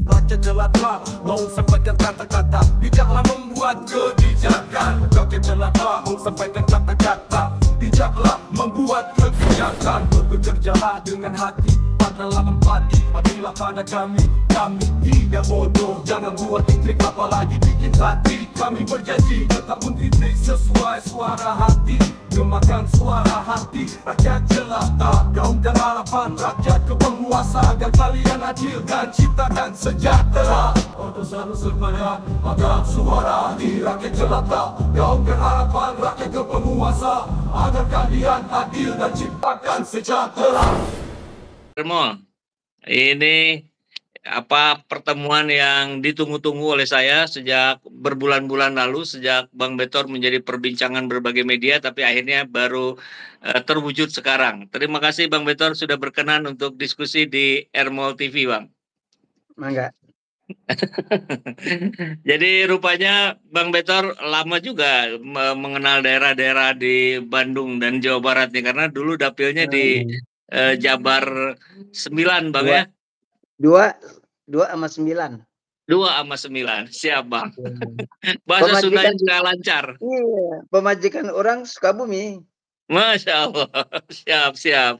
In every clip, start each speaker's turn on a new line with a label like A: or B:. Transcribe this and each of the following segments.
A: Baca jelata, mau sampaikan kata-kata, bijaklah membuat kebijakan. Baca jelata, mau sampaikan kata-kata, bijaklah membuat kebijakan. Bekerjalah dengan hati, padalah empati, padilah pada kami tidak bodoh. Jangan buat titrik apalagi bikin hati. Kami berjanji tetap mentitrik sesuai suara hati. Gemakan suara hati rakyat jelata, kaum dan harapan rakyat ke penguasa, agar kalian adil dan ciptakan sejahtera. Untuk selalu serbaya agar suara hati rakyat jelata, kaum dan harapan rakyat ke penguasa, agar kalian adil dan ciptakan sejahtera.
B: Hermol, ini pertemuan yang ditunggu-tunggu oleh saya sejak berbulan-bulan lalu, sejak Bang Betor menjadi perbincangan berbagai media, tapi akhirnya baru terwujud sekarang. Terima kasih Bang Betor sudah berkenan untuk diskusi di Hermol TV, Bang.
C: Mangga.
B: Jadi rupanya Bang Betor lama juga mengenal daerah-daerah di Bandung dan Jawa Barat nih, karena dulu dapilnya di Jabar 9, Bang, ya?
C: 2 sama 9.
B: 2 sama 9, siap Bang. Bahasa Sundanya juga lancar.
C: Iya, pemajikan orang Sukabumi.
B: Masya Allah, siap.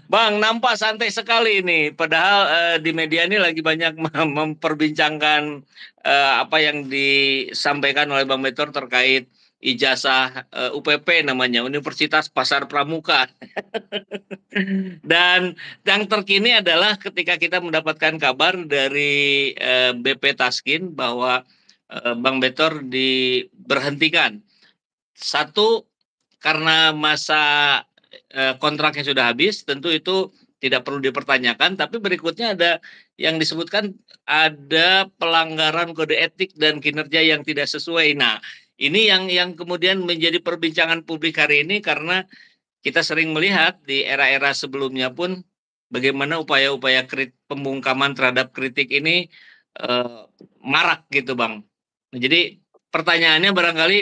B: Bang, nampak santai sekali ini. Padahal di media ini lagi banyak memperbincangkan apa yang disampaikan oleh Bang Betor terkait ijazah UPP namanya, Universitas Pasar Pramuka. Dan yang terkini adalah ketika kita mendapatkan kabar dari BP Taskin bahwa Bang Betor diberhentikan. Satu, karena masa kontraknya sudah habis, tentu itu tidak perlu dipertanyakan. Tapi berikutnya ada yang disebutkan ada pelanggaran kode etik dan kinerja yang tidak sesuai. Nah, ini yang kemudian menjadi perbincangan publik hari ini, karena kita sering melihat di era-era sebelumnya pun bagaimana upaya-upaya pembungkaman terhadap kritik ini marak gitu, Bang. Nah, jadi pertanyaannya barangkali,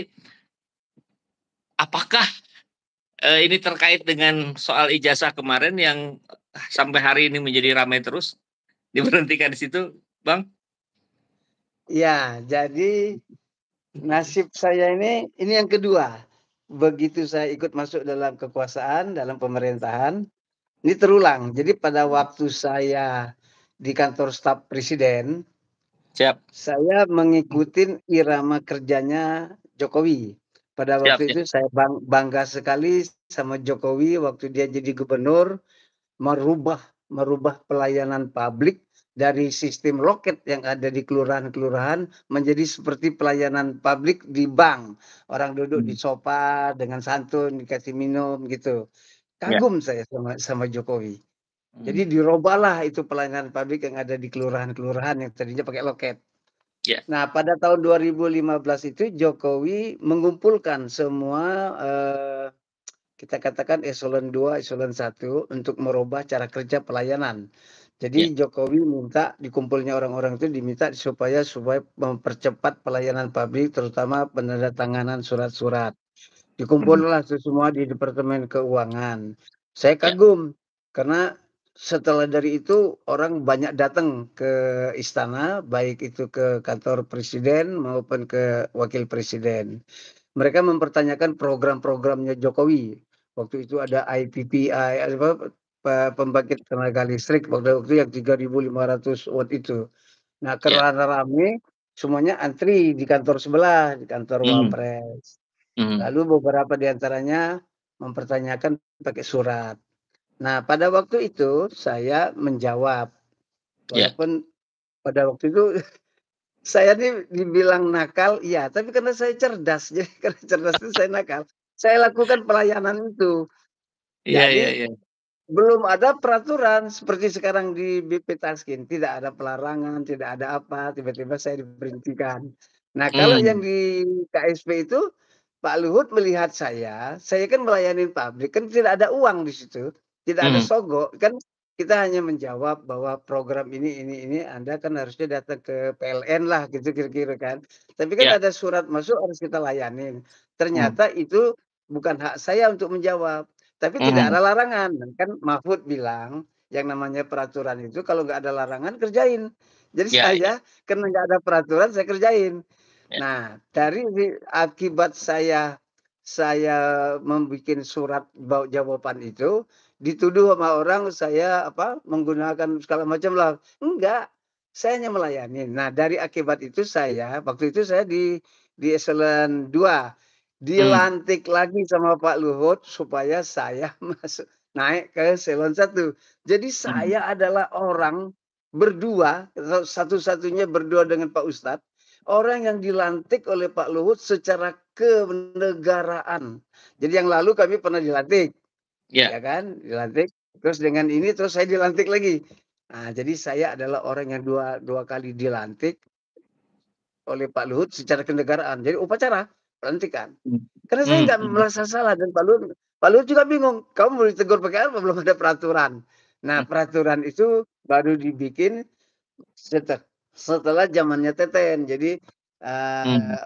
B: apakah ini terkait dengan soal ijazah kemarin yang sampai hari ini menjadi ramai terus, diberhentikan di situ, Bang?
C: Ya, jadi nasib saya ini yang kedua. Begitu saya ikut masuk dalam kekuasaan, dalam pemerintahan, ini terulang. Jadi pada waktu saya di kantor staf presiden, saya mengikuti irama kerjanya Jokowi. Pada waktu itu saya bangga sekali sama Jokowi waktu dia jadi gubernur, merubah pelayanan publik dari sistem loket yang ada di kelurahan-kelurahan menjadi seperti pelayanan publik di bank. Orang duduk di sofa dengan santun, dikasih minum gitu. Kagum saya sama Jokowi. Jadi dirobahlah itu pelayanan publik yang ada di kelurahan-kelurahan yang tadinya pakai loket. Nah, pada tahun 2015 itu Jokowi mengumpulkan semua kita katakan eselon 2, eselon 1 untuk merubah cara kerja pelayanan. Jadi Jokowi minta dikumpulnya orang-orang itu diminta supaya mempercepat pelayanan publik, terutama penandatanganan surat-surat. Dikumpullah itu semua di Departemen Keuangan. Saya kagum karena setelah dari itu orang banyak datang ke istana, baik itu ke kantor presiden maupun ke wakil presiden. Mereka mempertanyakan program-programnya Jokowi. Waktu itu ada IPPI, pembangkit tenaga listrik waktu yang 3.500 watt itu. Nah, karena rame, semuanya antri di kantor sebelah, di kantor Wapres. Lalu beberapa di antaranya mempertanyakan pakai surat. Nah, pada waktu itu saya menjawab. Walaupun pada waktu itu saya nih dibilang nakal, iya, tapi karena saya cerdas, jadi karena cerdas itu saya nakal. Saya lakukan pelayanan itu. Jadi belum ada peraturan seperti sekarang di BP Taskin, tidak ada pelarangan, tidak ada apa, tiba-tiba saya diberhentikan. Nah, kalau yang di KSP itu Pak Luhut melihat saya kan melayani pabrik, kan tidak ada uang di situ, tidak ada sogok, kan kita hanya menjawab bahwa program ini Anda kan harusnya datang ke PLN lah gitu kira-kira kan. Tapi kan ada surat masuk harus kita layanin. Ternyata itu bukan hak saya untuk menjawab. Tapi tidak
B: Mhm.
C: ada larangan. Kan Mahfud bilang, yang namanya peraturan itu kalau nggak ada larangan kerjain. Jadi
B: Ya,
C: saya
B: ya,
C: karena nggak ada peraturan saya kerjain.
B: ya.
C: Nah, akibat saya membuat surat jawaban itu, dituduh sama orang saya menggunakan segala macam lah. Enggak, saya hanya melayani. Nah, dari akibat itu waktu itu saya di eselon 2
B: Mmm,
C: dilantik lagi sama Pak Luhut supaya saya naik ke eselon 1. Jadi
B: mhm,
C: saya adalah orang berdua, satu-satunya berdua dengan Pak Ustadz, orang yang dilantik oleh Pak Luhut secara kenegaraan. Jadi yang lalu kami pernah dilantik,
B: ya,
C: ya kan, dilantik, terus dengan ini terus saya dilantik lagi. Nah, jadi saya adalah orang yang dua dua kali dilantik oleh Pak Luhut secara kenegaraan. Jadi upacara pelantikan.
B: mmm,
C: Karena saya nggak
B: mhm,
C: merasa salah dan Pak Luhut juga bingung, "Kamu mau ditegur pakai apa? Belum ada peraturan." Nah,
B: mhm,
C: peraturan itu baru dibikin setelah zamannya Teten. Jadi,
B: mmm,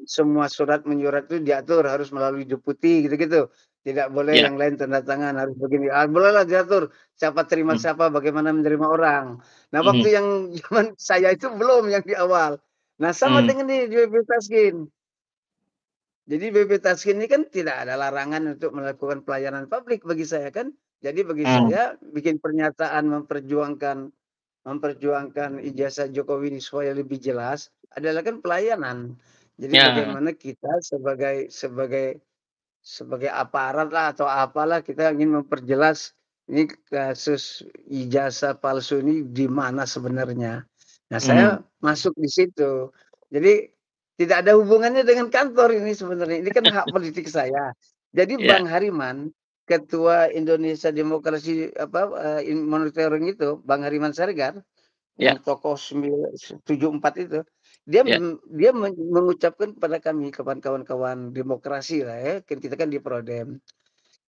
C: semua surat menyurat itu diatur harus melalui deputi gitu-gitu. Tidak boleh
B: ya,
C: yang lain tanda tangan, harus begini. Bolehlah diatur siapa terima
B: mmm,
C: siapa, bagaimana menerima orang. Nah,
B: mhm,
C: waktu yang zaman saya itu belum yang di awal. Nah, sama
B: mmm,
C: dengan di BP Taskin. Jadi BP Taskin ini kan tidak ada larangan untuk melakukan pelayanan publik bagi saya kan. Jadi bagi
B: mmm,
C: saya bikin pernyataan memperjuangkan ijazah Jokowi ini supaya lebih jelas adalah kan pelayanan. Jadi
B: ya,
C: bagaimana kita sebagai aparat lah atau apalah kita ingin memperjelas ini kasus ijazah palsu ini di mana sebenarnya. Nah,
B: mmm,
C: saya masuk di situ. Jadi tidak ada hubungannya dengan kantor ini sebenarnya. Ini kan hak politik saya. Jadi
B: ya,
C: Bang Hariman, Ketua Indonesia Demokrasi Monitoring itu, Bang Hariman Siregar, yang
B: ya,
C: tokoh 74 itu, dia
B: ya,
C: dia mengucapkan kepada kami, kawan-kawan demokrasi lah ya, kan kita kan di Prodem.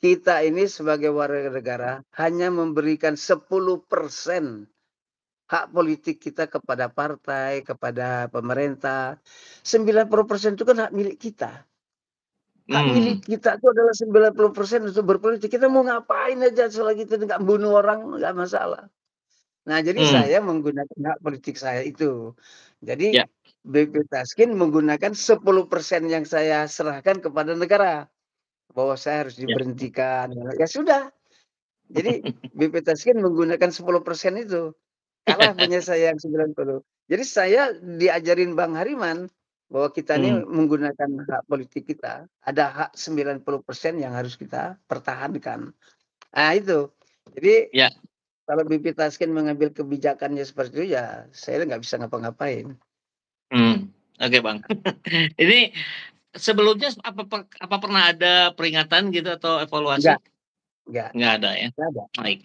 C: Kita ini sebagai warga negara hanya memberikan 10% hak politik kita kepada partai, kepada pemerintah. 90% itu kan hak milik kita. Hak milik
B: mmm,
C: kita itu adalah 90% untuk berpolitik. Kita mau ngapain aja selagi kita nggak bunuh orang, nggak masalah. Nah, jadi
B: mmm,
C: saya menggunakan hak politik saya itu. Jadi
B: ya,
C: BP Taskin menggunakan 10% yang saya serahkan kepada negara, bahwa saya harus
B: ya,
C: diberhentikan, ya sudah. Jadi BP Taskin menggunakan 10% itu, kalah punya saya yang 90. Jadi saya diajarin Bang Hariman, bahwa kita ini
B: mmm,
C: menggunakan hak politik kita, ada hak 90% yang harus kita pertahankan. Nah itu. Jadi
B: ya,
C: kalau BP Taskin mengambil kebijakannya seperti itu, ya saya nggak bisa ngapa-ngapain.
B: oke, Bang. Ini sebelumnya apa pernah ada peringatan gitu atau evaluasi?
C: Enggak enggak
B: Nggak ada ya?
C: enggak ada.
B: Baik.